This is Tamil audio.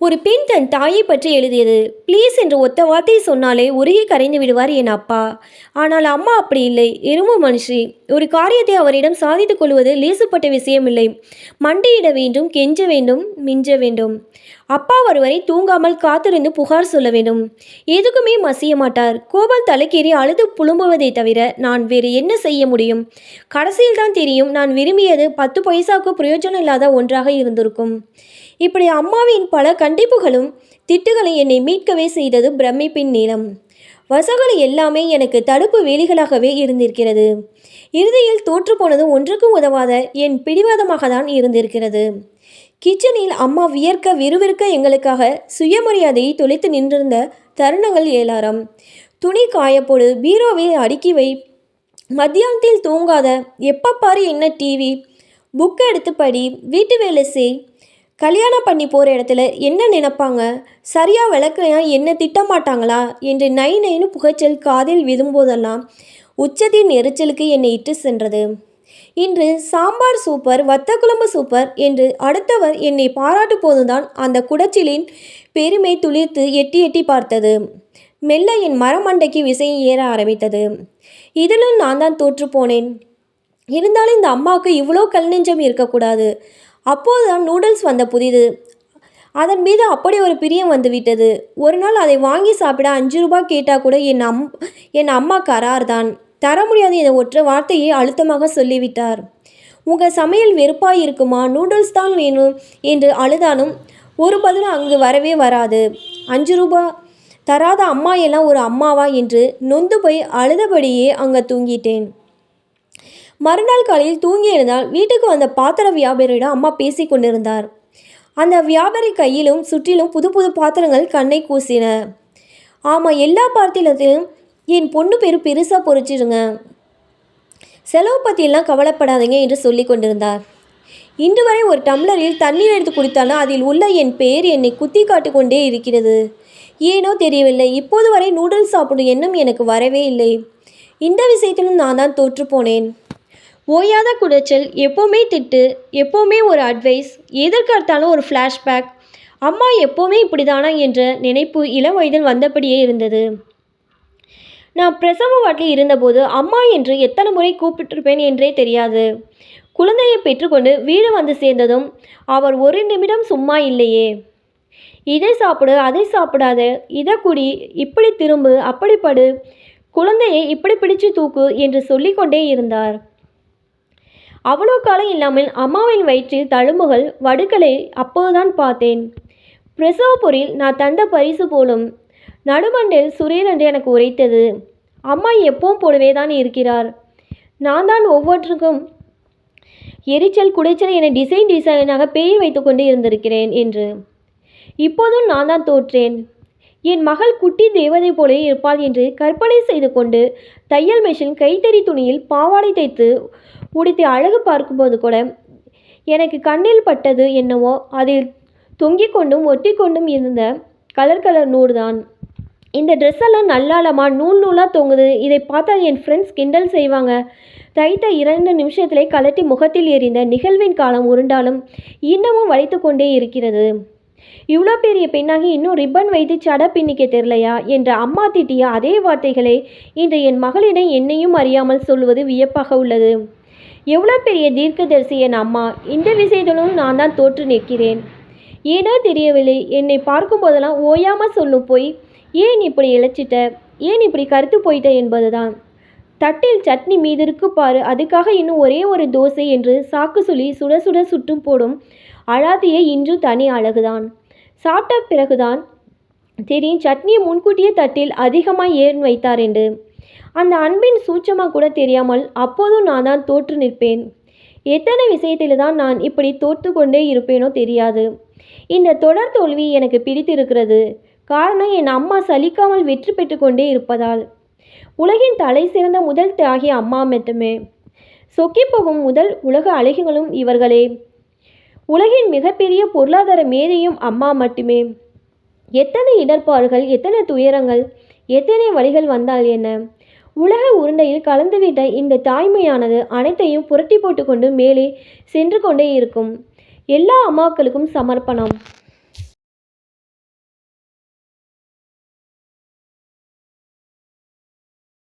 ஒரு பெண் தன் தாயை பற்றி எழுதியது. ப்ளீஸ் என்று ஒத்த வார்த்தை சொன்னாலே உருகி கரைந்து விடுவார் என் அப்பா. ஆனால் அம்மா அப்படி இல்லை. எறும்பு மனுஷி. ஒரு காரியத்தை அவரிடம் சாதித்துக் கொள்வது லேசுப்பட்ட விஷயமில்லை. மண்டியிட வேண்டும், கெஞ்ச வேண்டும், மிஞ்ச வேண்டும். அப்பா ஒருவரை தூங்காமல் காத்திருந்து புகார் சொல்ல வேண்டும். எதுக்குமே மசிய மாட்டார். கோபம் தலைக்கேறி அழுது புலம்புவதை தவிர நான் வேறு என்ன செய்ய முடியும்? கடைசியில் தான் தெரியும், நான் விரும்பியது 10 பைசாவுக்கு பிரயோஜனம் இல்லாத ஒன்றாக இருந்திருக்கும். இப்படி அம்மாவின் பல கண்டிப்புகளும் திட்டுகளை என்னை மீட்கவே செய்தது பிரமிப்பின் நீளம். வசங்கள் எல்லாமே எனக்கு தடுப்பு வேலிகளாகவே இருந்திருக்கிறது. இறுதியில் தோற்றுப்போனது ஒன்றுக்கும் உதவாத என் பிடிவாதமாக தான் இருந்திருக்கிறது. கிச்சனில் அம்மா வியர்க்க விறுவிறுக்க எங்களுக்காக சுயமரியாதையை தொலைத்து நின்றிருந்த தருணங்கள் ஏராளம். துணி காயப்போடு, பீரோவில் அடுக்கி வை, மத்தியானத்தில் தூங்காத, எப்போ பாரு என்ன டிவி, புக்கை எடுத்து படி, வீட்டு வேலை செய், கல்யாணம் பண்ணி போகிற இடத்துல என்ன நினைப்பாங்க, சரியாக விளக்கலையா என்ன திட்டமாட்டாங்களா என்று நை நைன்னு புகைச்சல் காதில் விதும்போதெல்லாம் உச்சத்தின் எரிச்சலுக்கு என்னை இட்டு சென்றது. இன்று சாம்பார் சூப்பர், வத்தக்குழம்பு சூப்பர் என்று அடுத்தவர் என்னை பாராட்டு போதுதான் அந்த குடச்சிலின் பெருமை துளிர்த்து எட்டி எட்டி பார்த்தது. மெல்ல என் மரமண்டைக்கு விசையை ஏற ஆரம்பித்தது. இதிலும் நான் தான் தோற்று போனேன். இருந்தாலும் இந்த அம்மாவுக்கு இவ்வளோ கல் நெஞ்சம் இருக்கக்கூடாது. அப்போதுதான் நூடுல்ஸ் வந்த புதிது. அதன் மீது அப்படி ஒரு பிரியம் வந்துவிட்டது. ஒரு நாள் அதை வாங்கி சாப்பிட 5 ரூபாய் கேட்டால் கூட என் அம்மா கரார் தான். தர முடியாது என்ற ஒற்றை வார்த்தையை அழுத்தமாக சொல்லிவிட்டார். உங்கள் சமையல் வெறுப்பாக இருக்குமா, நூடுல்ஸ் தான் வேணும் என்று அழுதாலும் ஒரு பதிலும் அங்கு வரவே வராது. 5 ரூபாய் தராத அம்மா எல்லாம் ஒரு அம்மாவா என்று நொந்து போய் அழுதபடியே அங்கே தூங்கிட்டேன். மறுநாள் காலையில் தூங்கி எழுந்தால் வீட்டுக்கு வந்த பாத்திர வியாபாரியிடம் அம்மா பேசி கொண்டிருந்தார். அந்த வியாபாரி கையிலும் சுற்றிலும் புது புது பாத்திரங்கள் கண்ணை கூசின. ஆமாம், எல்லா பாத்திரத்திலும் என் பொண்ணு பேர் பெருசாக பொறிச்சிடுங்க, செலவு பற்றியெல்லாம் கவலைப்படாதீங்க என்று சொல்லி கொண்டிருந்தார். இன்று வரை ஒரு டம்ளரில் தண்ணீர் எடுத்து குடித்தாலும் அதில் உள்ள என் பெயர் என்னை குத்தி காட்டிக்கொண்டே இருக்கிறது. ஏனோ தெரியவில்லை, இப்போது வரை நூடுல்ஸ் சாப்பிடும் எண்ணம் எனக்கு வரவே இல்லை. இந்த விஷயத்திலும் நான் தான் தோற்றுப்போனேன். ஓயாத குடைச்சல், எப்போவுமே திட்டு, எப்போவுமே ஒரு அட்வைஸ், எதற்கெடுத்தாலும் ஒரு ஃப்ளாஷ்பேக். அம்மா எப்போவுமே இப்படிதானா என்ற நினைப்பு இளம் வயதில் வந்தபடியே இருந்தது. நான் பிரசவ வாட்டில் இருந்தபோது அம்மா என்று எத்தனை முறை கூப்பிட்டிருப்பேன் என்றே தெரியாது. குழந்தையை பெற்றுக்கொண்டு வீடு வந்து சேர்ந்ததும் அவர் ஒரு நிமிடம் சும்மா இல்லையே. இதை சாப்பிடு, அதை சாப்பிடாத, இதை குடி, இப்படி திரும்பு, அப்படி படு, குழந்தையை இப்படி பிடிச்சு தூக்கு என்று சொல்லிக்கொண்டே இருந்தார். அவ்வளோ காலம் இல்லாமல் அம்மாவின் வயிற்றில் தழும்புகள், வடுக்களை அப்போதுதான் பார்த்தேன். பிரசவ பொறியில் நான் தந்த பரிசு போலும். நடுமண்டில் சுரேன் என்று எனக்கு உரைத்தது. அம்மா எப்பவும் போலவே தான் இருக்கிறார். நான் தான் ஒவ்வொன்றுக்கும் எரிச்சல் குடைச்சல் என டிசைனாக பெயர் வைத்து கொண்டு இருந்திருக்கிறேன் என்று. இப்போதும் நான் தான் தோற்றேன். என் மகள் குட்டி தேவதை போலே இருப்பாள் என்று கற்பனை செய்து கொண்டு தையல் மிஷின் கைத்தறி துணியில் பாவாடை தைத்து உடுத்தி அழகு பார்க்கும்போது கூட எனக்கு கண்ணில் பட்டது என்னவோ அதில் தொங்கிக் கொண்டும் ஒட்டி கொண்டும் இருந்த கலர் நூறு தான். இந்த ட்ரெஸ்ஸெல்லாம் நல்லாலமா, நூல் நூலாக தொங்குது, இதை பார்த்தா என் ஃப்ரெண்ட்ஸ் கிண்டல் செய்வாங்க. தைத்த 2 நிமிஷத்திலே கலட்டி முகத்தில் எறிந்த நிகழ்வின் காலம் உருண்டாலும் இன்னமும் வலித்து கொண்டே இருக்கிறது. இவ்வளோ பெரிய பெண்ணாகி இன்னும் ரிப்பன் வைத்து சட பின்னிக்க தெரிலையா என்ற அம்மா திட்டிய அதே வார்த்தைகளை இன்று என் மகளிடம் என்னையும் அறியாமல் சொல்வது வியப்பாக உள்ளது. எவ்வளோ பெரிய தீர்க்கதரிசி என் அம்மா. இந்த விஷயத்திலும் நான் தான் தோற்று நிற்கிறேன். ஏனோ தெரியவில்லை, என்னை பார்க்கும் போதெல்லாம் ஓயாமல் சொல்லும் போய், ஏன் இப்படி இழைச்சிட்ட, ஏன் இப்படி கருத்து போயிட்ட என்பதுதான். தட்டில் சட்னி மீது இருக்கு பாரு, அதுக்காக இன்னும் ஒரே ஒரு தோசை என்று சாக்கு சொல்லி சுட சுட சுட்டும் போடும் அழாதியே இன்று தனி அழகுதான். சாப்பிட்ட பிறகுதான் தெரியும் சட்னியை முன்கூட்டியே தட்டில் அதிகமாக ஏன் வைத்தார் என்று. அந்த அன்பின் சூட்சமாக கூட தெரியாமல் அப்போதும் நான் தான் தோற்று நிற்பேன். எத்தனை விஷயத்தில் தான் நான் இப்படி தோற்று கொண்டே இருப்பேனோ தெரியாது. இந்த தொடர் தோல்வி எனக்கு பிடித்திருக்கிறது. காரணம், என் அம்மா சலிக்காமல் வெற்றி பெற்று கொண்டே இருப்பதால். உலகின் தலை சிறந்த முதல் தியாகி அம்மா மட்டுமே. சொக்கி போகும் முதல் உலக அழகிகளும் இவர்களே. உலகின் மிகப்பெரிய பொருளாதார மேதையும் அம்மா மட்டுமே. எத்தனை இடர்பாடுகள், எத்தனை துயரங்கள், எத்தனை வழிகள் வந்தால் என்ன, உலக உருண்டையில் கலந்துவிட்ட இந்த தாய்மையானது அனைத்தையும் புரட்டி போட்டுக்கொண்டு மேலே சென்று கொண்டே இருக்கும். எல்லா அம்மாக்களுக்கும் சமர்ப்பணம்.